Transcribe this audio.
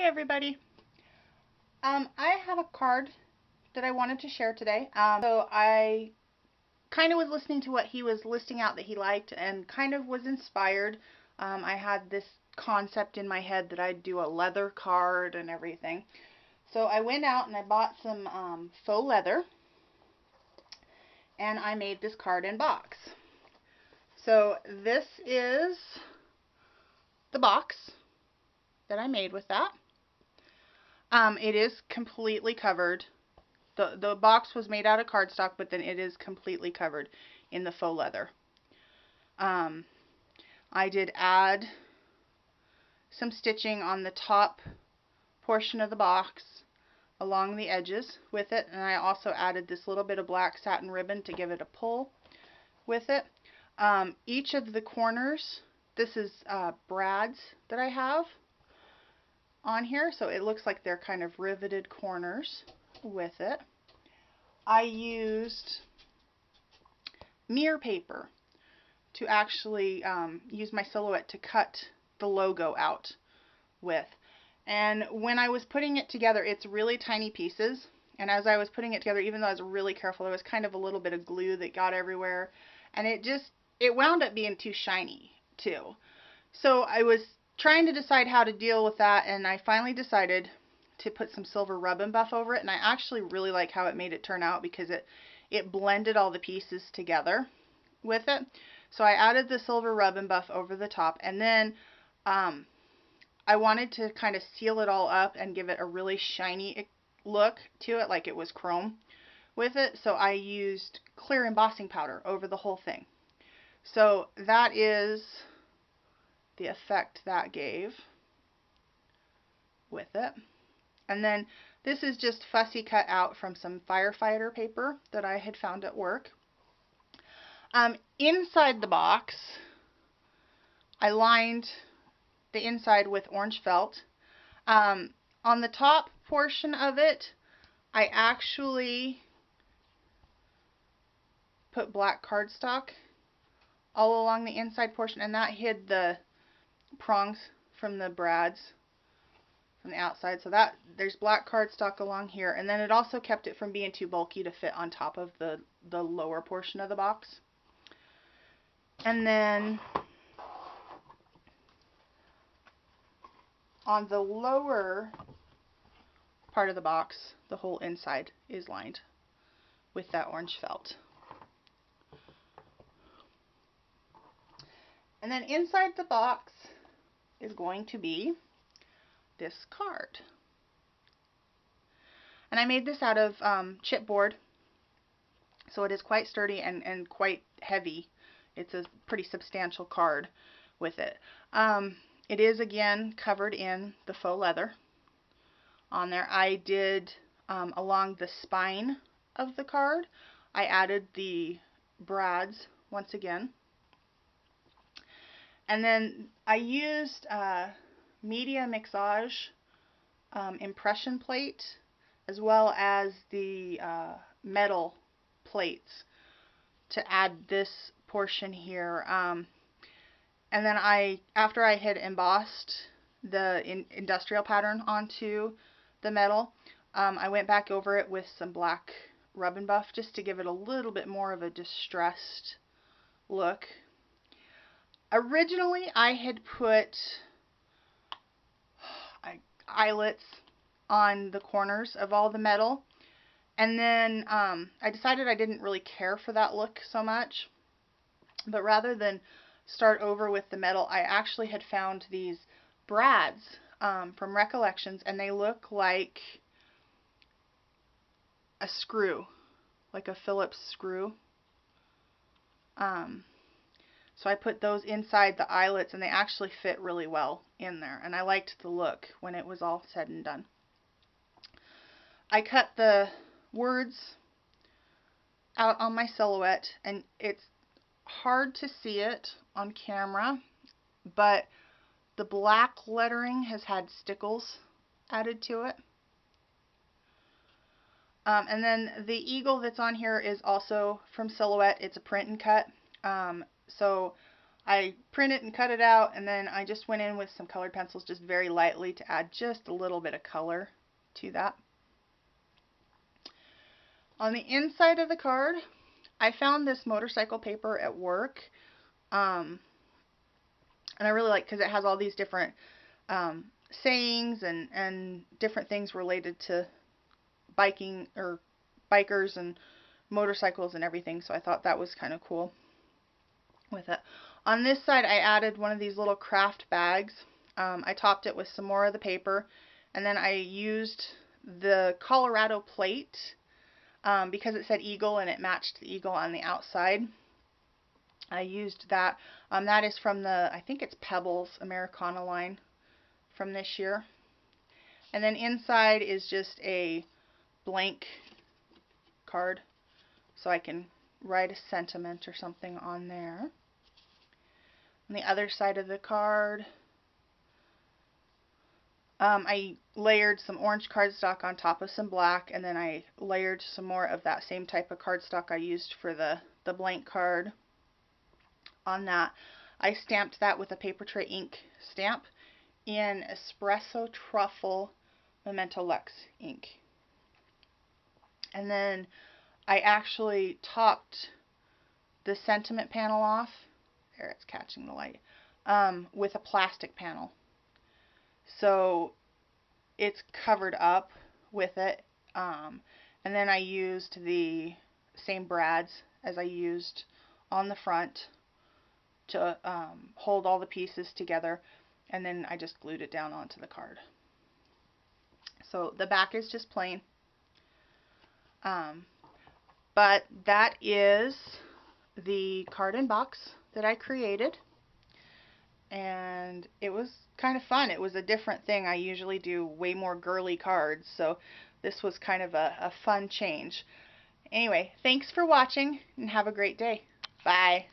everybody. I have a card that I wanted to share today. So I kind of was listening to what he was listing out that he liked and kind of was inspired. I had this concept in my head that I'd do a leather card and everything. So I went out and I bought some faux leather and I made this card in box. So this is the box that I made with that. It is completely covered. The box was made out of cardstock, but then it is completely covered in the faux leather. I did add some stitching on the top portion of the box along the edges with it, and I also added this little bit of black satin ribbon to give it a pull with it. Each of the corners, this is brads that I have on here, so it looks like they're kind of riveted corners with it. I used mirror paper to actually use my silhouette to cut the logo out with. And when I was putting it together, it's really tiny pieces, and as I was putting it together, even though I was really careful, there was kind of a little bit of glue that got everywhere, and it wound up being too shiny too. So I was trying to decide how to deal with that, and I finally decided to put some silver rub and buff over it, and I actually really like how it made it turn out because it blended all the pieces together with it. So I added the silver rub and buff over the top, and then I wanted to kind of seal it all up and give it a really shiny look to it, like it was chrome with it. So I used clear embossing powder over the whole thing. So that is the effect that gave with it. And then this is just fussy cut out from some firefighter paper that I had found at work. Inside the box, I lined the inside with orange felt. On the top portion of it, I actually put black cardstock all along the inside portion, and that hid the prongs from the brads from the outside. So that there's black cardstock along here, and then it also kept it from being too bulky to fit on top of the lower portion of the box. And then on the lower part of the box, the whole inside is lined with that orange felt. And then inside the box is going to be this card. And I made this out of chipboard, so it is quite sturdy and quite heavy. It's a pretty substantial card with it. It is again covered in the faux leather on there. I did along the spine of the card, I added the brads once again. And then I used Media Mixage impression plate as well as the metal plates to add this portion here. And then after I had embossed the industrial pattern onto the metal, I went back over it with some black rub and buff just to give it a little bit more of a distressed look. Originally, I had put eyelets on the corners of all the metal, and then I decided I didn't really care for that look so much, but rather than start over with the metal, I actually had found these brads from Recollections, and they look like a screw, like a Phillips screw. So I put those inside the eyelets, and they actually fit really well in there, and I liked the look when it was all said and done. I cut the words out on my silhouette, and it's hard to see it on camera, but the black lettering has had stickles added to it. And then the eagle that's on here is also from Silhouette. It's a print and cut. So I print it and cut it out, and then I just went in with some colored pencils just very lightly to add just a little bit of color to that. On the inside of the card, I found this motorcycle paper at work, and I really like because it has all these different sayings and different things related to biking or bikers and motorcycles and everything, so I thought that was kind of cool with it. On this side, I added one of these little craft bags. I topped it with some more of the paper, and then I used the Colorado plate because it said Eagle and it matched the Eagle on the outside. I used that. That is from the, I think it's Pebbles Americana line from this year. And then inside is just a blank card, so I can write a sentiment or something on there. On the other side of the card, I layered some orange cardstock on top of some black, and then I layered some more of that same type of cardstock I used for the blank card on that. I stamped that with a Paper Tray ink stamp in Espresso Truffle Memento Lux ink. And then I actually topped the sentiment panel off, there it's catching the light, with a plastic panel. So it's covered up with it. And then I used the same brads as I used on the front to hold all the pieces together, and then I just glued it down onto the card. So the back is just plain. But that is the card and box that I created, and it was kind of fun. It was a different thing. I usually do way more girly cards, so this was kind of a fun change. Anyway, thanks for watching and have a great day. Bye.